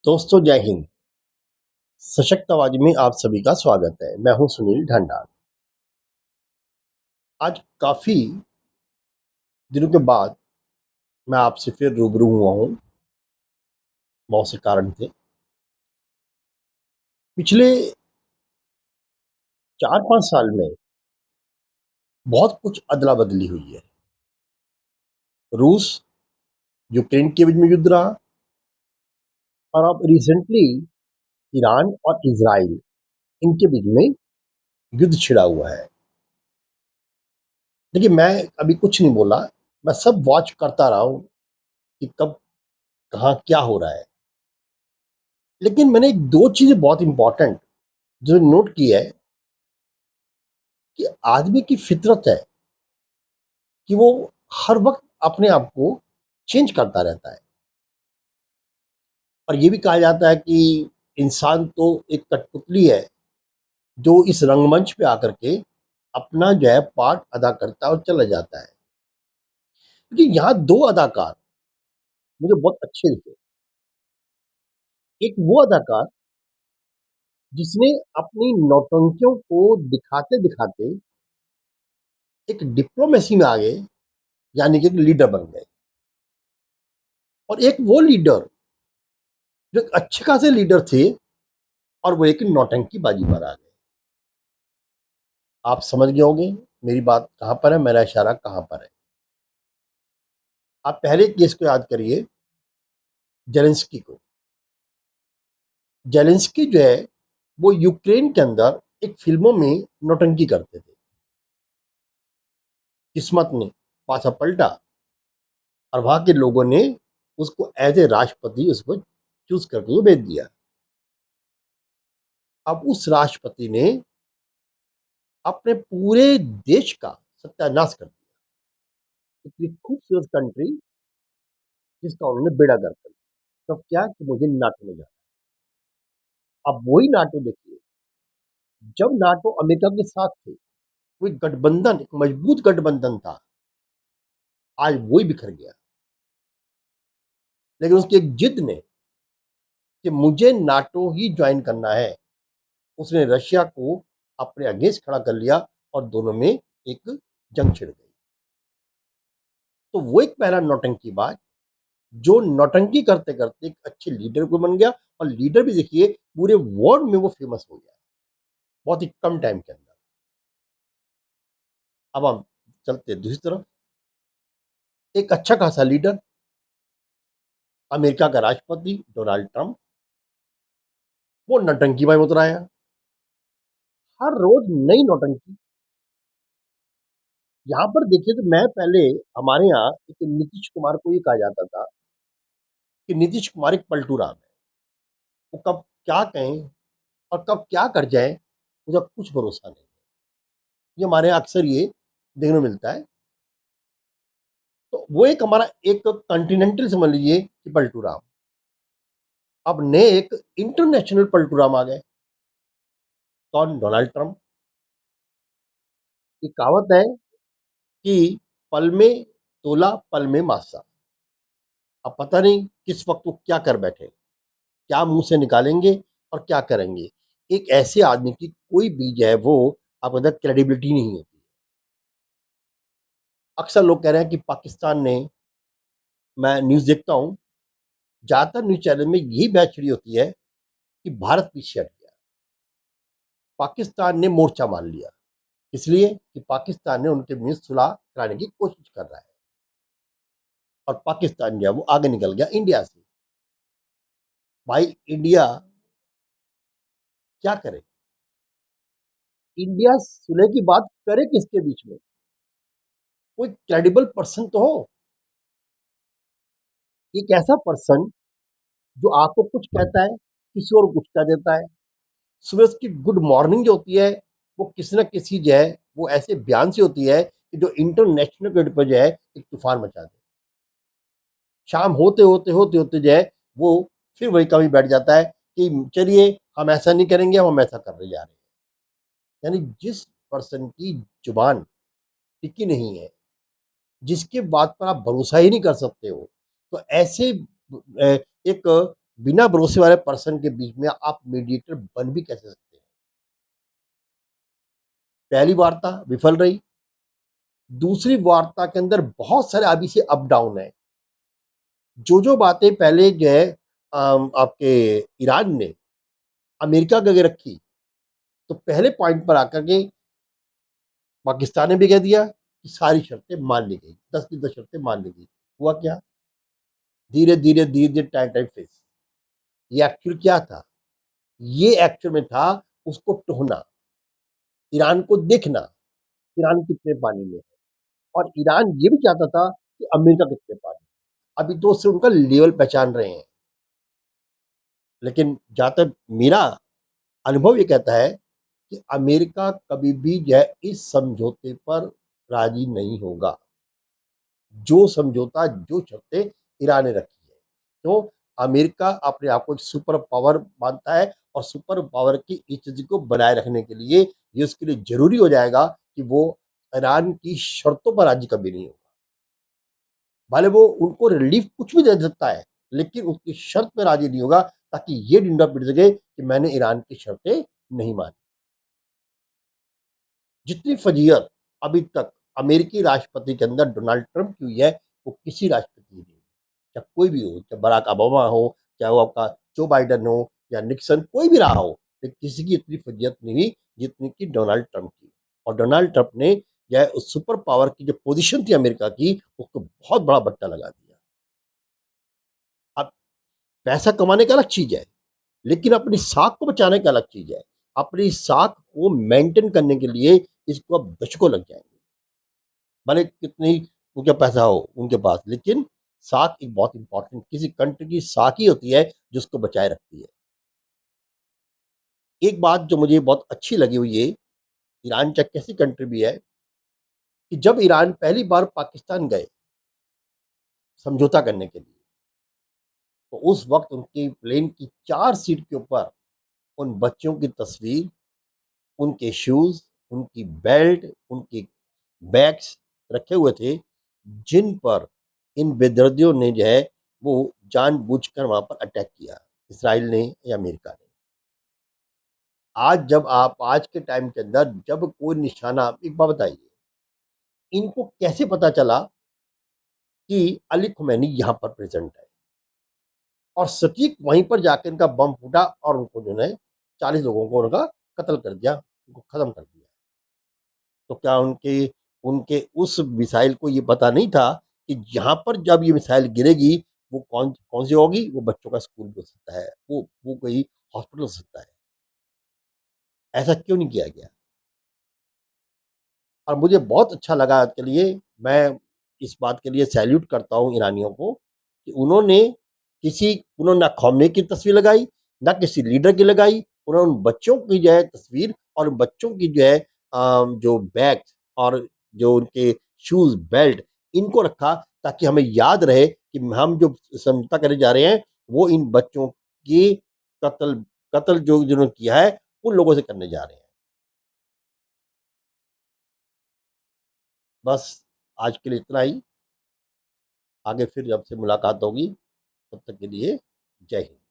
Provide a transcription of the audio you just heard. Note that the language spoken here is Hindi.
दोस्तों जय हिंद। सशक्त आवाज में आप सभी का स्वागत है। मैं हूं सुनील ढंडाल। आज काफी दिनों के बाद मैं आपसे फिर रूबरू हुआ हूं। बहुत से कारण थे। पिछले 4-5 साल में बहुत कुछ अदला बदली हुई है। रूस यूक्रेन के बीच में युद्ध रहा और अब रिसेंटली ईरान और इजराइल इनके बीच में युद्ध छिड़ा हुआ है। देखिए, मैं अभी कुछ नहीं बोला। मैं सब वॉच करता रहा हूं कि कब कहाँ क्या हो रहा है। लेकिन मैंने एक दो चीजें बहुत इंपॉर्टेंट जो नोट की है कि आदमी की फितरत है कि वो हर वक्त अपने आप को चेंज करता रहता है। और ये भी कहा जाता है कि इंसान तो एक कठपुतली है जो इस रंगमंच पे आकर के अपना जो है पार्ट अदा करता है और चला जाता है। क्योंकि यहाँ दो अदाकार मुझे बहुत अच्छे दिखे। एक वो अदाकार जिसने अपनी नौटंकियों को दिखाते दिखाते एक डिप्लोमेसी में आ गए, यानी कि एक लीडर बन गए। और एक वो लीडर जो एक अच्छे खासे लीडर थे और वो एक नौटंकी बाजी पर आ गए। आप समझ गए होंगे मेरी बात कहाँ पर है, मेरा इशारा कहाँ पर है। आप पहले केस को याद करिए, जेलेंस्की को। जेलेंस्की जो है वो यूक्रेन के अंदर एक फिल्मों में नौटंकी करते थे। किस्मत ने पासा पलटा और वहां के लोगों ने उसको एज ए राष्ट्रपति उसको चूज करके भेज दिया। अब उस राष्ट्रपति ने अपने पूरे देश का सत्यानाश कर दिया। इतनी खूबसूरत कंट्री जिसका उन्होंने बेड़ा गर्क कर दिया। तब क्या कि मुझे नाटो में जाना। अब वही नाटो देखिए, जब नाटो अमेरिका के साथ थे, वो एक गठबंधन, एक मजबूत गठबंधन था। आज वही बिखर गया। लेकिन उसकी एक जिद ने कि मुझे नाटो ही ज्वाइन करना है, उसने रशिया को अपने अगेंस्ट खड़ा कर लिया और दोनों में एक जंग छिड़ गई। तो वो एक पहला नौटंकीबाज जो नौटंकी करते करते एक अच्छे लीडर को बन गया। और लीडर भी देखिए पूरे वर्ल्ड में वो फेमस हो गया बहुत ही कम टाइम के अंदर। अब हम चलते हैं दूसरी तरफ। एक अच्छा खासा लीडर, अमेरिका का राष्ट्रपति डोनाल्ड ट्रंप, वो नौटंकी में उतर आया। हर रोज नई नौटंकी। यहाँ पर देखिए, तो मैं पहले हमारे यहाँ एक नीतीश कुमार को ये कहा जाता था कि नीतीश कुमार एक पलटू राम है। वो कब क्या कहें और कब क्या कर जाए मुझे कुछ भरोसा नहीं। ये हमारे यहाँ अक्सर ये देखने को मिलता है। तो वो एक हमारा एक कॉन्टिनेंटल समझ लीजिए कि पलटू राम। अब नए एक इंटरनेशनल पलटू राम आ गए। कौन? Donald Trump. की कहावत है कि पल में तोला पल में मासा। अब पता नहीं किस वक्त वो क्या कर बैठे, क्या मुंह से निकालेंगे और क्या करेंगे। एक ऐसे आदमी की कोई भी जो है वो आपको अंदर क्रेडिबिलिटी नहीं होती। अक्सर लोग कह रहे हैं कि पाकिस्तान ने, मैं न्यूज़ देखता हूँ, ज़्यादातर न्यूज़ चैनल में यही बात छिड़ी होती है कि भारत पीछे हट गया, पाकिस्तान ने मोर्चा मान लिया। इसलिए कि पाकिस्तान ने उनके बीच सुलह कराने की कोशिश कर रहा है और पाकिस्तान जो है वो आगे निकल गया इंडिया से। भाई इंडिया क्या करे? इंडिया सुलह की बात करे किसके बीच में? कोई क्रेडिबल पर्सन तो हो। एक ऐसा पर्सन जो आपको कुछ कहता है, किसी और को कुछ कह देता है। सुबह उसकी गुड मॉर्निंग जो होती है वो किसी न किसी जो है वो ऐसे बयान से होती है कि जो इंटरनेशनल ग्रिड पर जो है एक तूफान मचा दे। शाम होते होते होते होते जो है वो फिर वही कभी बैठ जाता है कि चलिए हम ऐसा नहीं करेंगे, हम ऐसा करने जा रहे हैं। यानी जिस पर्सन की जुबान टिकी नहीं है, जिसके बात पर आप भरोसा ही नहीं कर सकते हो, तो ऐसे एक बिना भरोसे वाले पर्सन के बीच में आप मीडिएटर बन भी कैसे सकते हैं? पहली वार्ता विफल रही, दूसरी वार्ता के अंदर बहुत सारे अभी से अप डाउन है। जो बातें पहले जो है आपके ईरान ने अमेरिका के आगे रखी, तो पहले पॉइंट पर आकर के पाकिस्तान ने भी कह दिया कि सारी शर्तें मान ली गई, 10 की 10 शर्तें मान ली गई। हुआ क्या? धीरे-धीरे टाइम फेस। ये एक्चुअल क्या था? ये एक्चुअल में था उसको टोहना, ईरान को देखना, ईरान कितने पानी में है और ईरान ये भी चाहता था कि अमेरिका कितने पानी में। अभी तो उससे उनका लेवल पहचान रहे हैं। लेकिन जहाँ तक मेरा अनुभव ये कहता है कि अमेरिका कभी भी जो है इस समझौते पर राज़ी नहीं होगा। जो समझौता, जो शर्तें ईरान ने रखी है। तो अमेरिका अपने आप को एक सुपर पावर मानता है और सुपर पावर की स्थिति को बनाए रखने के लिए ये उसके लिए ज़रूरी हो जाएगा कि वो ईरान की शर्तों पर राज़ी कभी नहीं होगा। भले वो उनको रिलीफ कुछ भी दे सकता है, लेकिन उसकी शर्त पे राज़ी नहीं होगा ताकि ये डंडा पिट सके कि मैंने ईरान की शर्तें नहीं मानी। जितनी फ़ज़ीहत अभी तक अमेरिकी राष्ट्रपति के अंदर डोनाल्ड ट्रंप की हुई है, वो किसी राष्ट्रपति की नहीं हुई। चाहे कोई भी हो, चाहे बराक ओबामा हो, चाहे वो आपका जो बाइडेन हो या निक्सन, कोई भी रहा हो, लेकिन किसी की इतनी फ़ज़ीहत नहीं हुई जितनी कि डोनाल्ड ट्रंप की। और डोनाल्ड ट्रंप ने जो है उस सुपर पावर की जो पोज़ीशन थी अमेरिका की, उसको बहुत बड़ा बट्टा लगा दिया। अब पैसा कमाने का अलग चीज़ है, लेकिन अपनी साख को बचाने का अलग चीज़ है। अपनी साख को मेंटेन करने के लिए इसको अब दशकों लग जाएँगे। भले कितनी उनके पैसा हो उनके पास, लेकिन साख एक बहुत इम्पोर्टेंट, किसी कंट्री की साख ही होती है जो उसको बचाए रखती है। एक बात जो मुझे बहुत अच्छी लगी वो ये, ईरान चाहे कैसी कंट्री भी है, कि जब ईरान पहली बार पाकिस्तान गए समझौता करने के लिए, तो उस वक़्त उनकी प्लेन की 4 सीट के ऊपर उन बच्चों की तस्वीर, उनके शूज़, उनकी बेल्ट, उनके बैग्स रखे हुए थे, जिन पर इन बेदर्दियों ने जो है वो जानबूझकर वहाँ पर अटैक किया, इसराइल ने या अमेरिका ने। आज जब आप आज के टाइम के अंदर जब कोई निशाना, एक बात बताइए, इनको कैसे पता चला कि अली ख़ुमैनी यहाँ पर प्रेज़ेंट है? और सटीक वहीं पर जाके इनका बम फूटा और उनको जो है 40 लोगों को उनका कत्ल कर दिया, उनको ख़त्म कर दिया। तो क्या उनके उनके उस मिसाइल को ये पता नहीं था कि जहाँ पर जब ये मिसाइल गिरेगी, वो कौन-सी होगी? वो बच्चों का स्कूल भी हो सकता है, वो कोई हॉस्पिटल हो सकता है। ऐसा क्यों नहीं किया गया? और मुझे बहुत अच्छा लगा के लिए, मैं इस बात के लिए सैल्यूट करता हूँ ईरानियों को कि उन्होंने ना ख़ामेनी की तस्वीर लगाई, ना किसी लीडर की लगाई, उन्होंने उन बच्चों की जो है तस्वीर और उन बच्चों की जो है जो बैग और जो उनके शूज़, बेल्ट, इनको रखा ताकि हमें याद रहे कि हम जो समझौता करने जा रहे हैं, वो इन बच्चों की कत्ल कत्ल जो जिन्होंने किया है, उन लोगों से करने जा रहे हैं। बस आज के लिए इतना ही। आगे फिर आपसे मुलाकात होगी, तब तक के लिए जय हिंद।